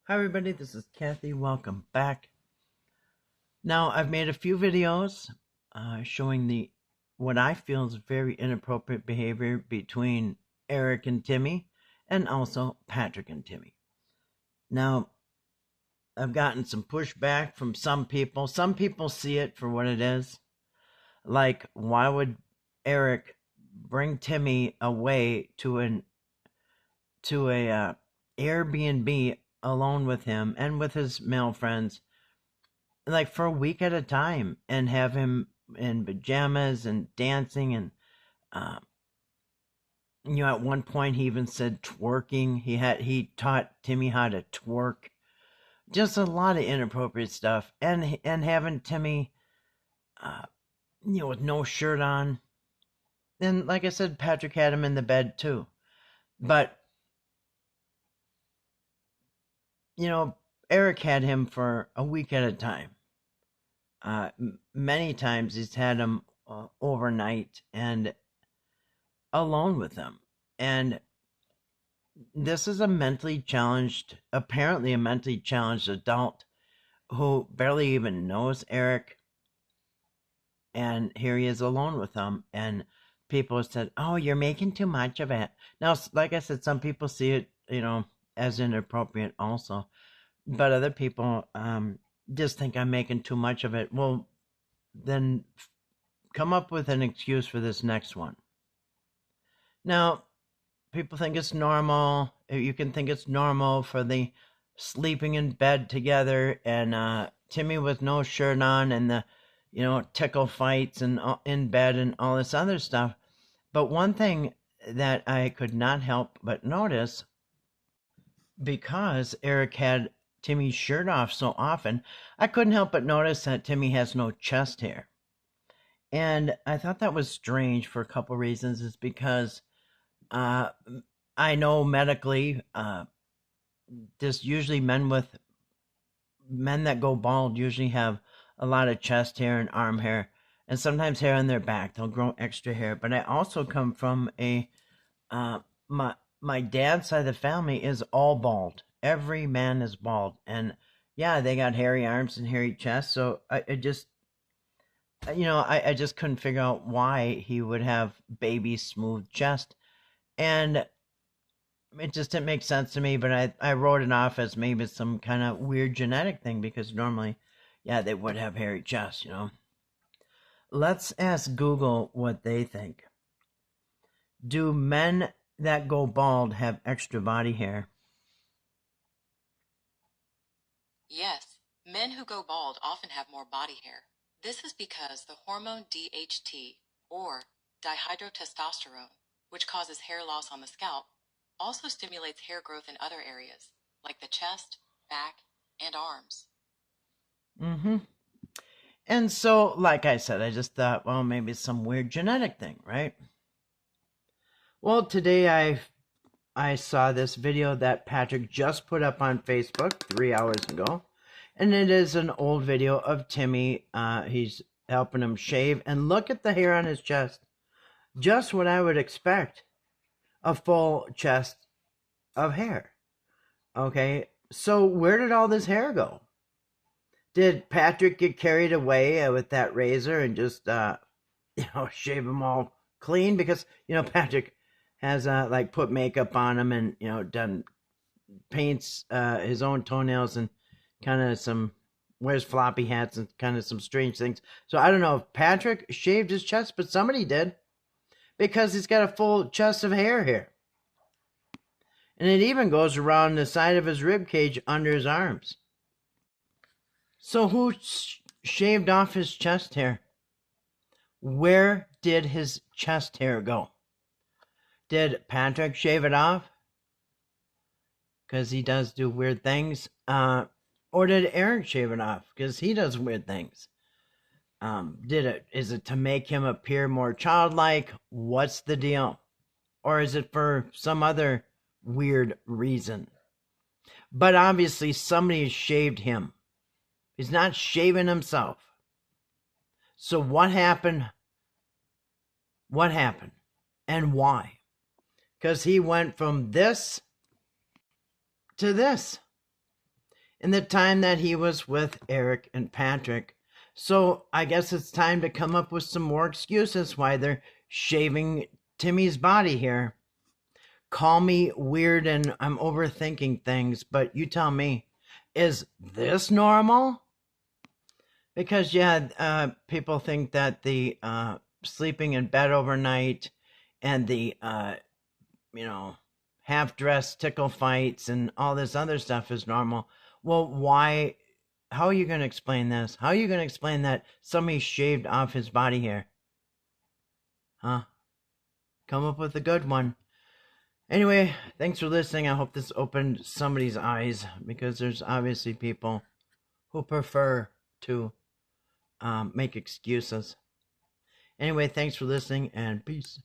Hi everybody, this is Kathy. Welcome back. Now I've made a few videos showing what I feel is very inappropriate behavior between Eric and Timmy, and also Patrick and Timmy. Now I've gotten some pushback from some people. Some people see it for what it is. Like, why would Eric bring Timmy away to a Airbnb alone with him and with his male friends, like for a week at a time, and have him in pajamas and dancing, and uh, at one point he even said twerking. He taught Timmy how to twerk. Just a lot of inappropriate stuff, and having Timmy uh, with no shirt on. And like I said, Patrick had him in the bed too. But Eric had him for a week at a time. Many times he's had him overnight and alone with him. And this is apparently a mentally challenged adult who barely even knows Eric. And here he is alone with him. And people have said, oh, you're making too much of it. Now, like I said, some people see it, as inappropriate also. But other people just think I'm making too much of it. Well, then come up with an excuse for this next one. Now, people think it's normal. You can think it's normal for the sleeping in bed together and Timmy with no shirt on and the, tickle fights and in bed and all this other stuff. But one thing that I could not help but notice, because Eric had Timmy's shirt off so often, I couldn't help but notice that Timmy has no chest hair. And I thought that was strange for a couple reasons. Is because I know medically, just usually men that go bald usually have a lot of chest hair and arm hair, and sometimes hair on their back. They'll grow extra hair. But I also come from my dad's side of the family is all bald. Every man is bald, and yeah, they got hairy arms and hairy chests. So I just couldn't figure out why he would have baby smooth chest. And it just didn't make sense to me, but I wrote it off as maybe some kind of weird genetic thing, because normally, yeah, they would have hairy chests, Let's ask Google what they think. Do men that go bald have extra body hair? Yes, men who go bald often have more body hair. This is because the hormone DHT, or dihydrotestosterone, which causes hair loss on the scalp, also stimulates hair growth in other areas, like the chest, back, and arms. Mm-hmm. And so, like I said, I just thought, well, maybe it's some weird genetic thing, right? Well, today I saw this video that Patrick just put up on Facebook 3 hours ago. And it is an old video of Timmy. He's helping him shave. And look at the hair on his chest. Just what I would expect. A full chest of hair. Okay, so where did all this hair go? Did Patrick get carried away with that razor and just, shave him all clean? Because, Patrick has, put makeup on him and, paints his own toenails and kind of wears floppy hats and kind of some strange things. So I don't know if Patrick shaved his chest, but somebody did, because he's got a full chest of hair here. And it even goes around the side of his rib cage under his arms. So who shaved off his chest hair? Where did his chest hair go? Did Patrick shave it off? Because he does do weird things. Or did Eric shave it off? Because he does weird things. Is it to make him appear more childlike? What's the deal? Or is it for some other weird reason? But obviously somebody shaved him. He's not shaving himself. So what happened? What happened? And why? Because he went from this to this. in the time that he was with Eric and Patrick. So I guess it's time to come up with some more excuses why they're shaving Timmy's body here. Call me weird and I'm overthinking things, but you tell me, is this normal? Because, yeah, people think that the sleeping in bed overnight and the, you know, half dressed tickle fights and all this other stuff is normal. Well, why? How are you going to explain this? How are you going to explain that somebody shaved off his body hair? Huh? Come up with a good one. Anyway, thanks for listening. I hope this opened somebody's eyes because there's obviously people who prefer to make excuses. Anyway, thanks for listening and peace.